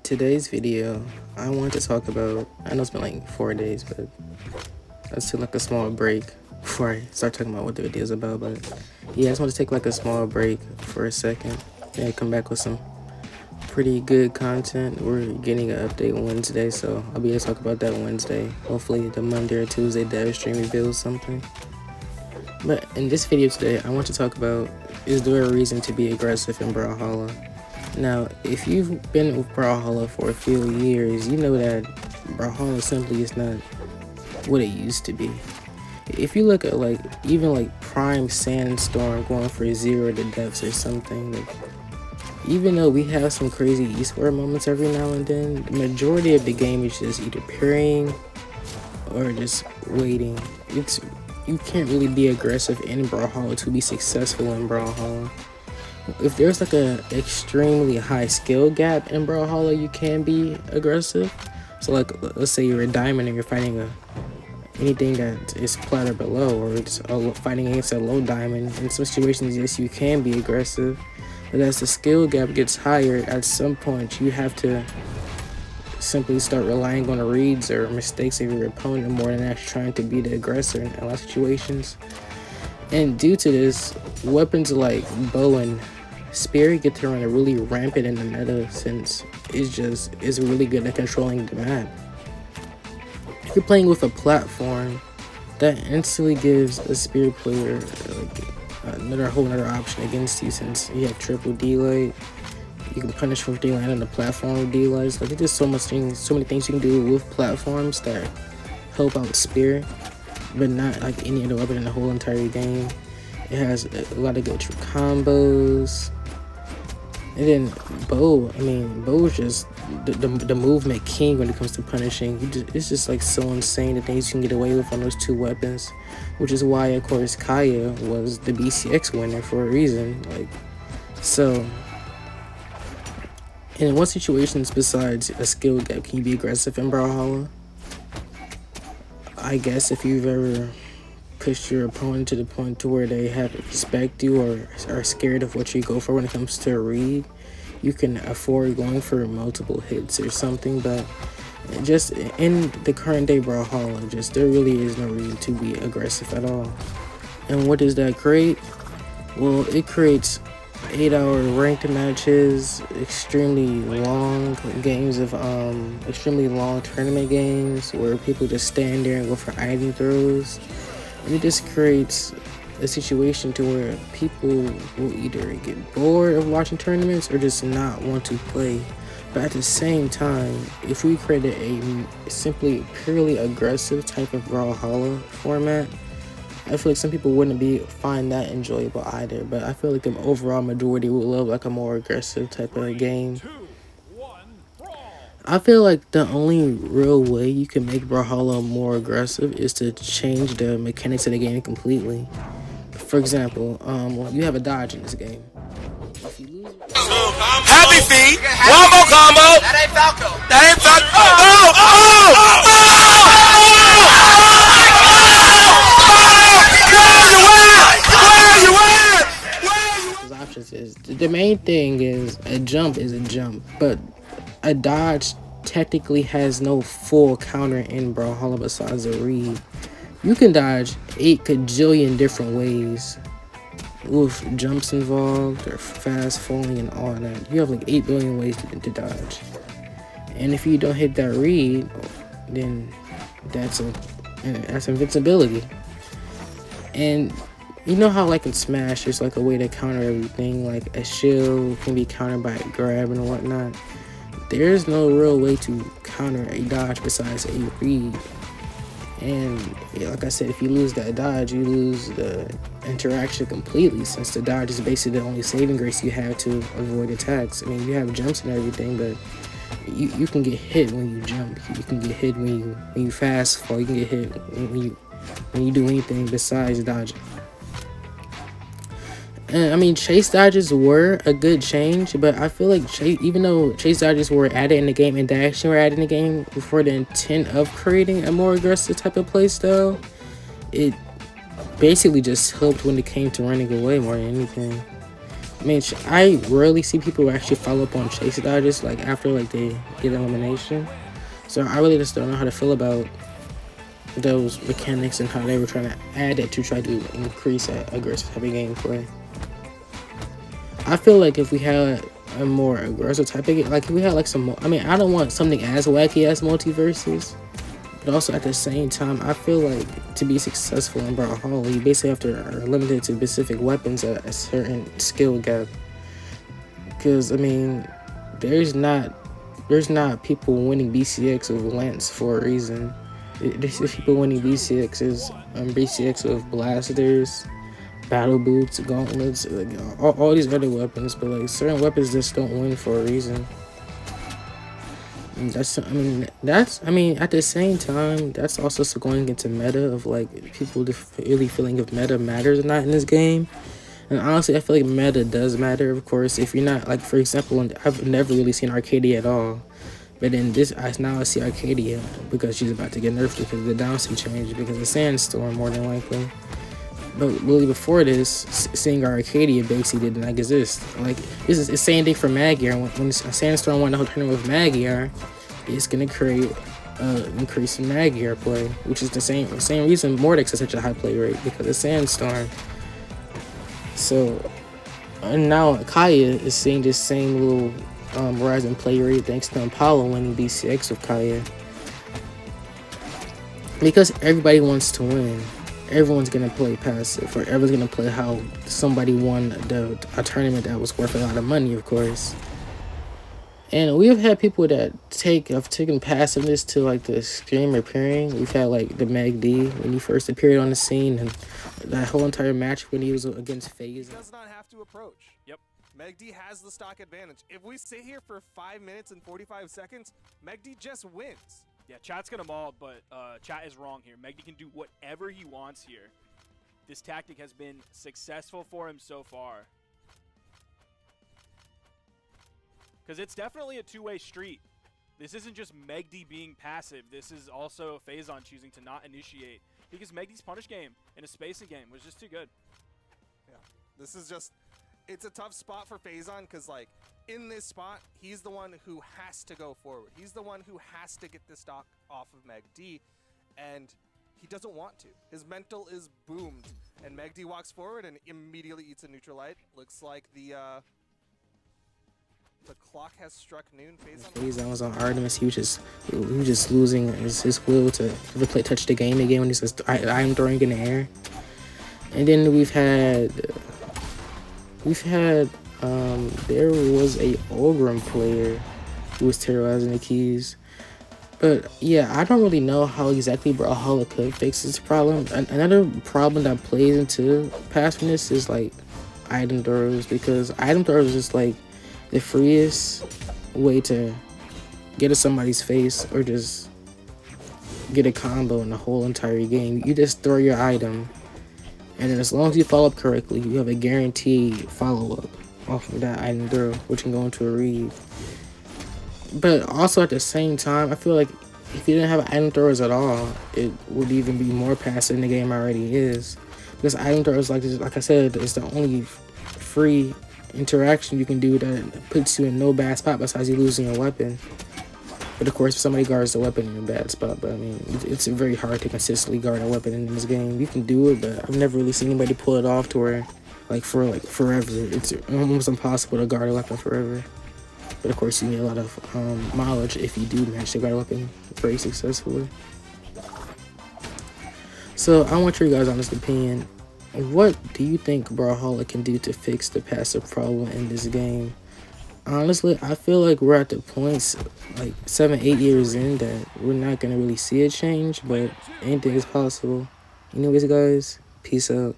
In today's video, I want to talk about, I know it's been like 4 days, but let's take like a small break before I start talking about what the video is about. But yeah, I just want to take like a small break for a second and come back with some pretty good content. We're getting an update Wednesday, so I'll be able to talk about that Wednesday. Hopefully the Monday or Tuesday dev stream reveals something. But in this video today, I want to talk about, is there a reason to be aggressive in Brawlhalla? Now, if you've been with Brawlhalla for a few years, you know that Brawlhalla simply is not what it used to be. If you look at even Prime Sandstorm going for 0 to deaths or something, even though we have some crazy esports moments every now and then, the majority of the game is just either parrying or just waiting. You can't really be aggressive in Brawlhalla to be successful in Brawlhalla. If there's like a extremely high skill gap in Brawlhalla, you can be aggressive. So let's say you're a diamond and you're fighting anything that is plat or below, or it's fighting against a low diamond. In some situations, yes, you can be aggressive. But as the skill gap gets higher, at some point you have to simply start relying on the reads or mistakes of your opponent more than actually trying to be the aggressor in a lot of situations. And due to this, weapons like bow and spear get to run really rampant in the meta, since it's really good at controlling the map. If you're playing with a platform, that instantly gives a spear player another option against you, since you have triple D-light. You can punish from D-light on the platform with D-lights. There's just so many things you can do with platforms that help out spear, but not like any other weapon in the whole entire game. It has a lot of good combos. And then bow is just the movement king when it comes to punishing. It's just like so insane the things you can get away with on those two weapons, which is why of course Kaya was the BCX winner for a reason. So in what situations besides a skill gap can you be aggressive in Brawlhalla? I guess if you've ever pushed your opponent to the point to where they have to respect you or are scared of what you go for when it comes to a read, you can afford going for multiple hits or something. But just in the current day Brawlhalla, there really is no reason to be aggressive at all. And what does that create? Well, it creates 8-hour ranked matches, extremely long games of extremely long tournament games where people just stand there and go for item throws. And it just creates a situation to where people will either get bored of watching tournaments or just not want to play. But at the same time, if we created a simply purely aggressive type of Brawlhalla format, I feel like some people wouldn't find that enjoyable either. But I feel like the overall majority would love like a more aggressive type of game. I feel like the only real way you can make Brawlhalla more aggressive is to change the mechanics of the game completely. For example, you have a dodge in this game. If you lose Happy feet, one more combo. That ain't Falco. That ain't Falco. Options is the main thing is a jump, but a dodge technically has no full counter in Brawlhalla besides a read. You can dodge 8 kajillion different ways with jumps involved or fast falling and all that. You have like 8 billion ways to dodge. And if you don't hit that read, then that's invincibility. And you know how in Smash there's a way to counter everything, like a shield can be countered by a grab and whatnot. There's no real way to counter a dodge besides a read. And like I said, if you lose that dodge, you lose the interaction completely, since the dodge is basically the only saving grace you have to avoid attacks. I mean, you have jumps and everything, but you can get hit when you jump. You can get hit when you fast fall. You can get hit when you do anything besides dodging. And I mean, chase dodges were a good change, but I feel like even though chase dodges were added in the game and dash were added in the game for the intent of creating a more aggressive type of playstyle, it basically just helped when it came to running away more than anything. I mean, I rarely see people actually follow up on chase dodges like after like they get elimination. So I really just don't know how to feel about those mechanics and how they were trying to add it to try to increase that aggressive type of gameplay. I feel like if we had a more aggressive type of game, like if we had like some, I mean, I don't want something as wacky as multiverses, but also at the same time, I feel like to be successful in Brawlhalla, you basically have to are limited to specific weapons at a certain skill gap. Because I mean, there's not people winning BCX with Lance for a reason. There's people winning BCX with blasters, battle boots, gauntlets, like all these other weapons, but like certain weapons just don't win for a reason. And I mean at the same time, that's also going into meta of like people really feeling if meta matters or not in this game. And honestly, I feel like meta does matter. Of course, if you're not like, for example, I've never really seen Arcadia at all. But in this, now I see Arcadia because she's about to get nerfed because of the downside change because of Sandstorm more than likely. But really before this, seeing our Arcadia basically did not exist. Like this is the same thing for Magyar. When Sandstorm won the whole tournament with Magyar, it's gonna create increase in Magyar play, which is the same reason Mordex has such a high play rate because of Sandstorm. So and now Kaya is seeing this same little rise in play rate thanks to Apollo winning BCX with Kaya. Because everybody wants to win, everyone's gonna play passive, or everyone's gonna play how somebody won a tournament that was worth a lot of money, of course. And we have had people that have taken passiveness to like the extreme appearing. We've had like the Meg D when he first appeared on the scene, and that whole entire match when he was against FaZe. Does not have to approach. Yep. Meg D has the stock advantage. If we sit here for 5 minutes and 45 seconds, Meg D just wins. Yeah, chat's gonna maul, but chat is wrong here. Megdy can do whatever he wants here. This tactic has been successful for him so far. Because it's definitely a two-way street. This isn't just Megdy being passive. This is also Phazon choosing to not initiate. Because Megdy's punish game in a spacing game was just too good. Yeah, this is just, it's a tough spot for Phazon because, like, in this spot, he's the one who has to go forward. He's the one who has to get the stock off of Meg D, and he doesn't want to. His mental is boomed, and Meg D walks forward and immediately eats a neutral light. Looks like the clock has struck noon. Phazon was on Artemis. He was just losing his will to ever touch the game again when he says, I'm throwing in the air. And then we've had there was a Ogrim player who was terrorizing the keys. But yeah, I don't really know how exactly Brawlhalla could fix this problem. Another problem that plays into passiveness is like item throws, because item throws is just like the freest way to get to somebody's face or just get a combo in the whole entire game. You just throw your item, and then as long as you follow up correctly, you have a guaranteed follow-up off of that item throw, which can go into a read. But also at the same time, I feel like if you didn't have item throwers at all, it would even be more passive than the game already is. Because item throwers, like I said, is the only free interaction you can do that puts you in no bad spot besides you losing your weapon. But of course, if somebody guards the weapon in a bad spot, but I mean, it's very hard to consistently guard a weapon in this game. You can do it, but I've never really seen anybody pull it off to where, forever. It's almost impossible to guard a weapon forever. But of course, you need a lot of mileage if you do manage to guard a weapon very successfully. So I want your guys' honest opinion. What do you think Brawlhalla can do to fix the passive problem in this game? Honestly, I feel like we're at the points, like 7-8 years in, that we're not going to really see a change, but anything is possible. Anyways, guys, peace out.